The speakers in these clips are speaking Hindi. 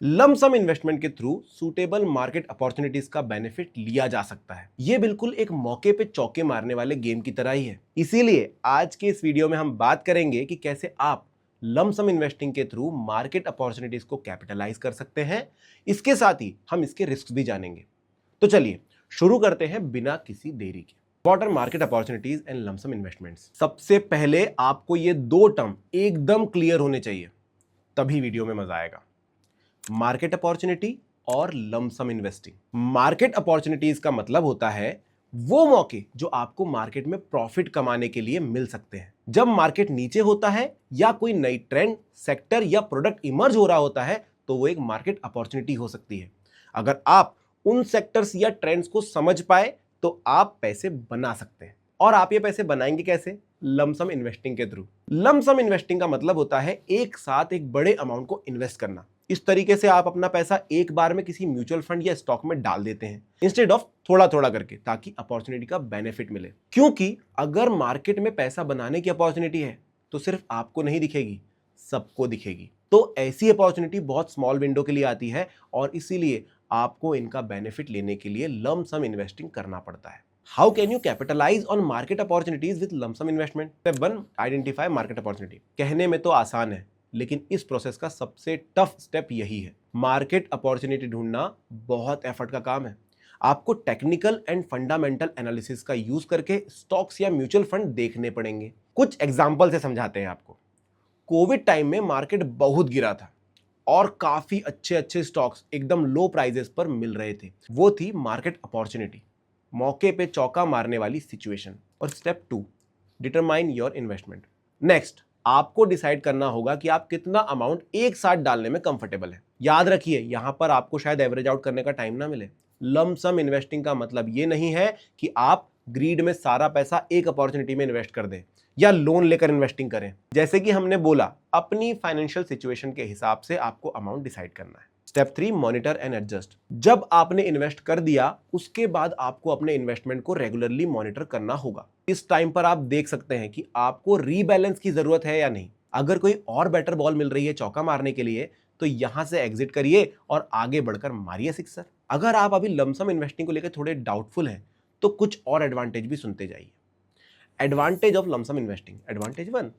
लमसम इन्वेस्टमेंट के थ्रू सूटेबल मार्केट अपॉर्चुनिटीज का बेनिफिट लिया जा सकता है। ये बिल्कुल एक मौके पे चौके मारने वाले गेम की तरह ही है। इसीलिए आज के इस वीडियो में हम बात करेंगे कि कैसे आप लमसम इन्वेस्टिंग के थ्रू मार्केट अपॉर्चुनिटीज को कैपिटलाइज कर सकते हैं। इसके साथ ही हम इसके रिस्क भी जानेंगे। तो चलिए शुरू करते हैं बिना किसी देरी के। What are market opportunities and lump sum investments. सबसे पहले आपको ये दो टर्म एकदम क्लियर होने चाहिए, तभी वीडियो में मजा आएगा। मार्केट अपॉर्चुनिटी और लमसम इन्वेस्टिंग। मार्केट अपॉर्चुनिटीज का मतलब होता है वो मौके जो आपको मार्केट में प्रॉफिट कमाने के लिए मिल सकते हैं। जब मार्केट नीचे होता है या कोई नई ट्रेंड, सेक्टर या प्रोडक्ट इमर्ज हो रहा होता है तो वो एक मार्केट अपॉर्चुनिटी हो सकती है। अगर आप उन सेक्टर्स या ट्रेंड्स को समझ पाए तो आप पैसे बना सकते हैं। और आप ये पैसे बनाएंगे कैसे? लमसम इन्वेस्टिंग के थ्रू। लमसम इन्वेस्टिंग का मतलब होता है एक साथ एक बड़े अमाउंट को इन्वेस्ट करना। इस तरीके से आप अपना पैसा एक बार में किसी म्यूचुअल फंड या स्टॉक में डाल देते हैं इंस्टेड ऑफ थोड़ा थोड़ा करके, ताकि अपॉर्चुनिटी का बेनिफिट मिले। क्योंकि अगर मार्केट में पैसा बनाने की अपॉर्चुनिटी है तो सिर्फ आपको नहीं दिखेगी, सबको दिखेगी। तो ऐसी अपॉर्चुनिटी बहुत स्मॉल विंडो के लिए आती है और इसीलिए आपको इनका बेनिफिट लेने के लिए लमसम इन्वेस्टिंग करना पड़ता है। How can you capitalise on market opportunities with lump sum investment? Step 1, identify market opportunity. कहने में तो आसान है, लेकिन इस प्रोसेस का सबसे टफ स्टेप यही है। मार्केट अपॉर्चुनिटी ढूंढना बहुत एफर्ट का काम है। आपको टेक्निकल एंड फंडामेंटल एनालिसिस का यूज करके स्टॉक्स या म्यूचुअल फंड देखने पड़ेंगे। कुछ एग्जांपल से समझाते हैं आपको। कोविड टाइम में मार्केट बहुत गिरा था और काफी अच्छे अच्छे स्टॉक्स एकदम लो प्राइजेस पर मिल रहे थे। वो थी मार्केट अपॉर्चुनिटी, मौके पे चौका मारने वाली सिचुएशन। और step 2, determine your investment. Next, आपको डिसाइड करना होगा कि आप कितना अमाउंट एक साथ डालने में कंफर्टेबल है। याद रखिए, यहां पर आपको शायद एवरेज आउट करने का टाइम ना मिले। लमसम इन्वेस्टिंग का मतलब ये नहीं है कि आप ग्रीड में सारा पैसा एक अपॉर्चुनिटी में इन्वेस्ट कर दें या लोन लेकर इन्वेस्टिंग करें। जैसे कि हमने बोला, अपनी फाइनेंशियल सिचुएशन के हिसाब से आपको अमाउंट डिसाइड करना है। Step 3, monitor and adjust. जब आपने इन्वेस्ट कर दिया उसके बाद आपको अपने इन्वेस्टमेंट को रेगुलरली मॉनिटर करना होगा। इस टाइम पर आप देख सकते हैं कि आपको रीबैलेंस की जरूरत है या नहीं। अगर कोई और बेटर बॉल मिल रही है चौका मारने के लिए तो यहां से एग्जिट करिए और आगे बढ़कर मारिए सिक्सर। अगर आप अभी लमसम इन्वेस्टिंग को लेकर थोड़े डाउटफुल हैं तो कुछ और एडवांटेज भी सुनते जाइए। Advantage of lump sum investing. Advantage 1,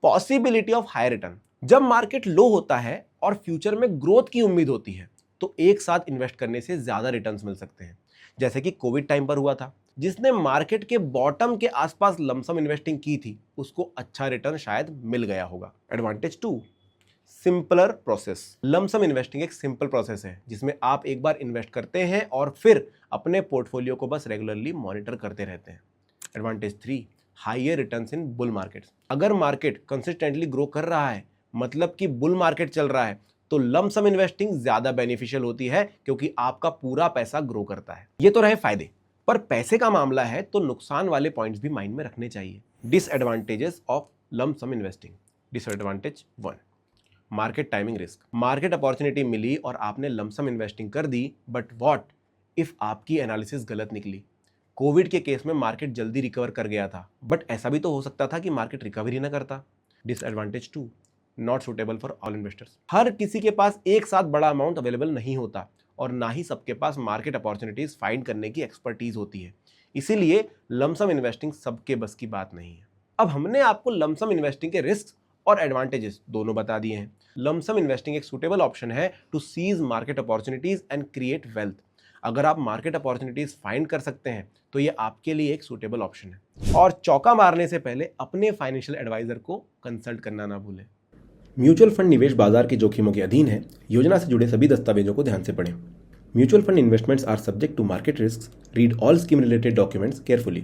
possibility of high return. जब मार्केट लो होता है और फ्यूचर में ग्रोथ की उम्मीद होती है तो एक साथ इन्वेस्ट करने से ज्यादा रिटर्न्स मिल सकते हैं, जैसे कि कोविड टाइम पर हुआ था। जिसने मार्केट के बॉटम के आसपास लमसम इन्वेस्टिंग की थी उसको अच्छा रिटर्न शायद मिल गया होगा। Advantage 2, simpler process. Lump sum investing एक सिंपल प्रोसेस है जिसमें आप एक बार इन्वेस्ट करते हैं और फिर अपने पोर्टफोलियो को बस रेगुलरली मॉनिटर करते रहते हैं। Advantage 3, higher returns in bull markets. अगर मार्केट कंसिस्टेंटली ग्रो कर रहा है, मतलब कि बुल मार्केट चल रहा है, तो लमसम इन्वेस्टिंग ज्यादा बेनिफिशियल होती है क्योंकि आपका पूरा पैसा ग्रो करता है। ये तो रहे फायदे, पर पैसे का मामला है तो नुकसान वाले पॉइंट्स भी माइंड में रखने चाहिए। Disadvantages of lump sum investing. Disadvantage 1, market timing risk. Market opportunity मिली और आपने लमसम इन्वेस्टिंग कर दी, बट व्हाट इफ आपकी एनालिसिस गलत निकली? कोविड के केस में मार्केट जल्दी रिकवर कर गया था, बट ऐसा भी तो हो सकता था कि मार्केट रिकवर ही ना करता। Disadvantage 2, not suitable for all investors. हर किसी के पास एक साथ बड़ा अमाउंट अवेलेबल नहीं होता और ना ही सबके पास मार्केट अपॉर्चुनिटीज फाइंड करने की एक्सपर्टीज होती है। इसीलिए लमसम इन्वेस्टिंग सबके बस की बात नहीं है। अब हमने आपको लमसम इन्वेस्टिंग के रिस्क और एडवांटेजेस दोनों बता दिए हैं। लमसम इन्वेस्टिंग एक सूटेबल ऑप्शन है to seize market opportunities and create wealth. अगर आप मार्केट अपॉर्चुनिटीज फाइंड कर सकते हैं तो ये आपके लिए एक सूटेबल ऑप्शन है। और चौका मारने से पहले अपने फाइनेंशियल एडवाइजर को कंसल्ट करना ना भूलें। म्यूचुअल फंड निवेश बाजार के जोखिमों के अधीन है। योजना से जुड़े सभी दस्तावेजों को ध्यान से पढ़ें। Mutual fund investments are subject to market risk. Read all scheme related documents carefully.